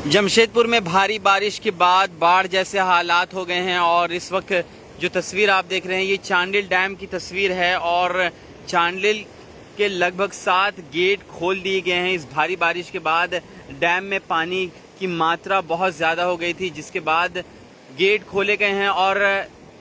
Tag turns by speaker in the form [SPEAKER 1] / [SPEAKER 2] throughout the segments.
[SPEAKER 1] जमशेदपुर में भारी बारिश के बाद बाढ़ जैसे हालात हो गए हैं और इस वक्त जो तस्वीर आप देख रहे हैं ये चांडिल डैम की तस्वीर है और चांडिल के लगभग 7 गेट खोल दिए गए हैं। इस भारी बारिश के बाद डैम में पानी की मात्रा बहुत ज़्यादा हो गई थी, जिसके बाद गेट खोले गए हैं और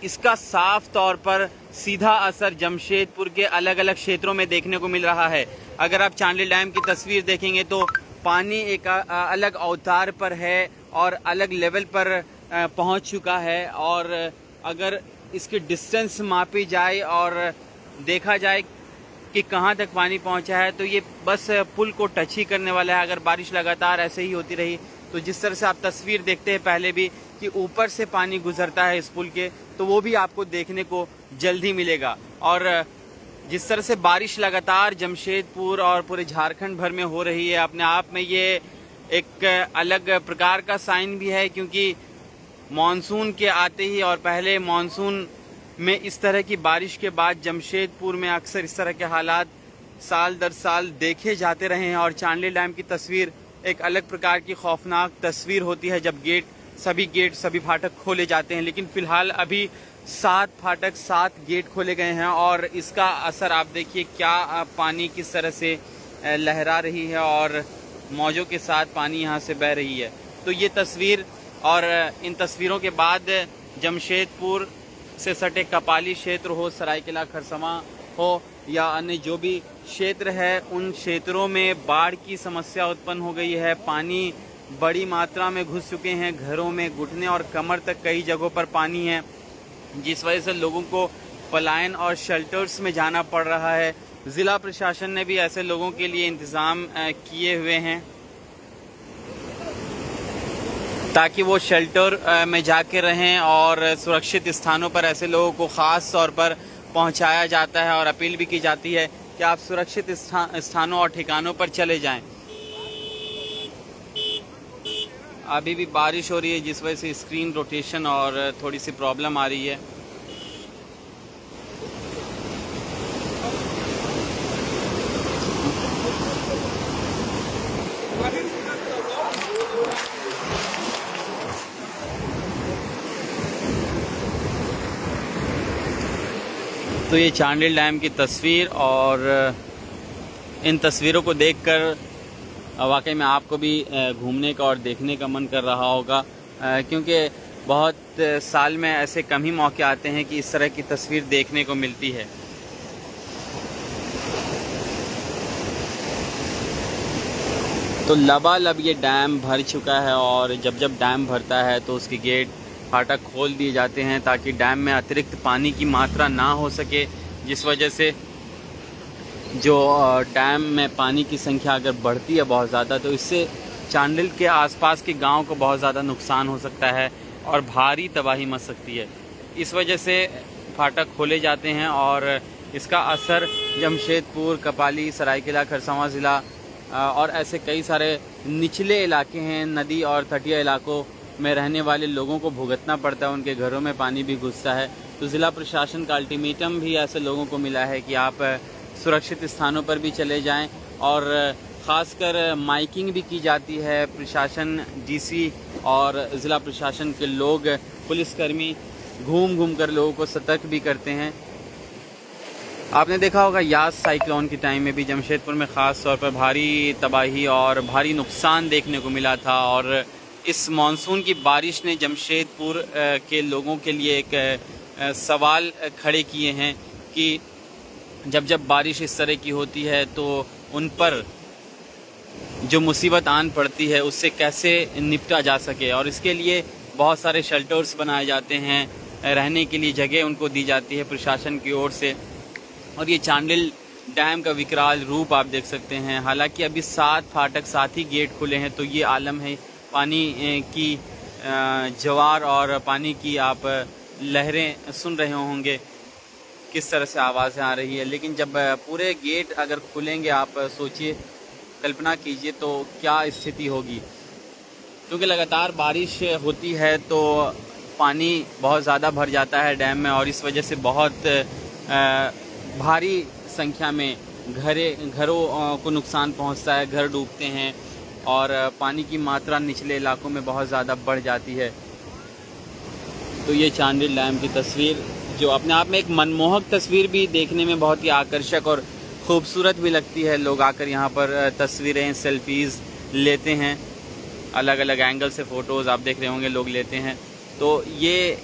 [SPEAKER 1] इसका साफ तौर पर सीधा असर जमशेदपुर के अलग अलग क्षेत्रों में देखने को मिल रहा है। अगर आप चांडिल डैम की तस्वीर देखेंगे तो पानी एक अलग अवतार पर है और अलग लेवल पर पहुंच चुका है और अगर इसकी डिस्टेंस मापी जाए और देखा जाए कि कहां तक पानी पहुंचा है तो ये बस पुल को टच ही करने वाला है। अगर बारिश लगातार ऐसे ही होती रही तो जिस तरह से आप तस्वीर देखते हैं पहले भी कि ऊपर से पानी गुजरता है इस पुल के, तो वो भी आपको देखने को जल्द ही मिलेगा। और जिस तरह से बारिश लगातार जमशेदपुर और पूरे झारखंड भर में हो रही है, अपने आप में ये एक अलग प्रकार का साइन भी है, क्योंकि मानसून के आते ही और पहले मानसून में इस तरह की बारिश के बाद जमशेदपुर में अक्सर इस तरह के हालात साल दर साल देखे जाते रहे हैं। और चांडिल डैम की तस्वीर एक अलग प्रकार की खौफनाक तस्वीर होती है जब सभी फाटक खोले जाते हैं। लेकिन फिलहाल अभी 7 फाटक 7 गेट खोले गए हैं और इसका असर आप देखिए, क्या पानी किस तरह से लहरा रही है और मौजों के साथ पानी यहाँ से बह रही है। तो ये तस्वीर और इन तस्वीरों के बाद जमशेदपुर से सटे कपाली क्षेत्र हो, सरायकेला खरसवां हो या अन्य जो भी क्षेत्र है, उन क्षेत्रों में बाढ़ की समस्या उत्पन्न हो गई है। पानी बड़ी मात्रा में घुस चुके हैं, घरों में घुटने और कमर तक कई जगहों पर पानी है, जिस वजह से लोगों को पलायन और शेल्टर्स में जाना पड़ रहा है। ज़िला प्रशासन ने भी ऐसे लोगों के लिए इंतज़ाम किए हुए हैं ताकि वो शेल्टर में जाके रहें और सुरक्षित स्थानों पर ऐसे लोगों को ख़ास तौर पर पहुंचाया जाता है और अपील भी की जाती है कि आप सुरक्षित स्थानों और ठिकानों पर चले जाएं। अभी भी बारिश हो रही है जिस वजह से स्क्रीन रोटेशन और थोड़ी सी प्रॉब्लम आ रही है। तो ये चांडिल डैम की तस्वीर और इन तस्वीरों को देखकर वाकई में आपको भी घूमने का और देखने का मन कर रहा होगा, क्योंकि बहुत साल में ऐसे कम ही मौके आते हैं कि इस तरह की तस्वीर देखने को मिलती है। तो लबालब ये डैम भर चुका है और जब डैम भरता है तो उसके गेट फाटक खोल दिए जाते हैं ताकि डैम में अतिरिक्त पानी की मात्रा ना हो सके, जिस वजह से जो डैम में पानी की संख्या अगर बढ़ती है बहुत ज़्यादा तो इससे चांडिल के आसपास के गांव को बहुत ज़्यादा नुकसान हो सकता है और भारी तबाही मच सकती है। इस वजह से फाटक खोले जाते हैं और इसका असर जमशेदपुर, कपाली, सरायकेला खरसवां ज़िला और ऐसे कई सारे निचले इलाके हैं, नदी और तटीय इलाकों में रहने वाले लोगों को भुगतना पड़ता है। उनके घरों में पानी भी घुसता है। तो ज़िला प्रशासन का अल्टीमेटम भी ऐसे लोगों को मिला है कि आप सुरक्षित स्थानों पर भी चले जाएं और ख़ासकर माइकिंग भी की जाती है। प्रशासन, डीसी और ज़िला प्रशासन के लोग, पुलिसकर्मी घूम कर लोगों को सतर्क भी करते हैं। आपने देखा होगा यास साइक्लोन के टाइम में भी जमशेदपुर में ख़ास तौर पर भारी तबाही और भारी नुकसान देखने को मिला था और इस मानसून की बारिश ने जमशेदपुर के लोगों के लिए एक सवाल खड़े किए हैं कि जब बारिश इस तरह की होती है तो उन पर जो मुसीबत आन पड़ती है उससे कैसे निपटा जा सके। और इसके लिए बहुत सारे शेल्टर्स बनाए जाते हैं, रहने के लिए जगह उनको दी जाती है प्रशासन की ओर से। और ये चांडिल डैम का विकराल रूप आप देख सकते हैं। हालांकि अभी 7 फाटक 7 ही गेट खुले हैं, तो ये आलम है पानी की जवार और पानी की आप लहरें सुन रहे होंगे किस तरह से आवाज़ें आ रही है। लेकिन जब पूरे गेट अगर खुलेंगे, आप सोचिए, कल्पना कीजिए तो क्या स्थिति होगी, क्योंकि लगातार बारिश होती है तो पानी बहुत ज़्यादा भर जाता है डैम में और इस वजह से बहुत भारी संख्या में घरों को नुकसान पहुंचता है, घर डूबते हैं और पानी की मात्रा निचले इलाकों में बहुत ज़्यादा बढ़ जाती है। तो ये चांडिल डैम की तस्वीर जो अपने आप में एक मनमोहक तस्वीर भी देखने में बहुत ही आकर्षक और ख़ूबसूरत भी लगती है। लोग आकर यहाँ पर तस्वीरें सेल्फीज़ लेते हैं, अलग अलग एंगल से फ़ोटोज़ आप देख रहे होंगे लोग लेते हैं। तो ये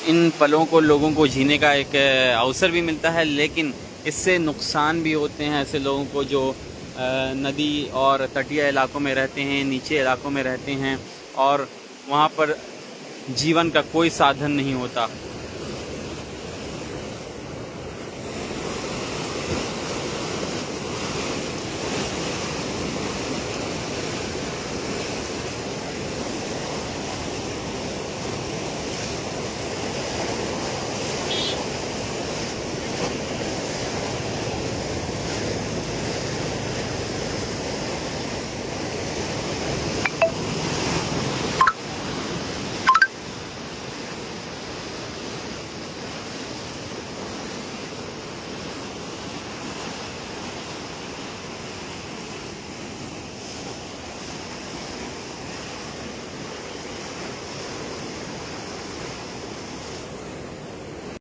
[SPEAKER 1] इन पलों को लोगों को जीने का एक अवसर भी मिलता है, लेकिन इससे नुकसान भी होते हैं ऐसे लोगों को जो नदी और तटीय इलाकों में रहते हैं, नीचे इलाकों में रहते हैं और वहाँ पर जीवन का कोई साधन नहीं होता।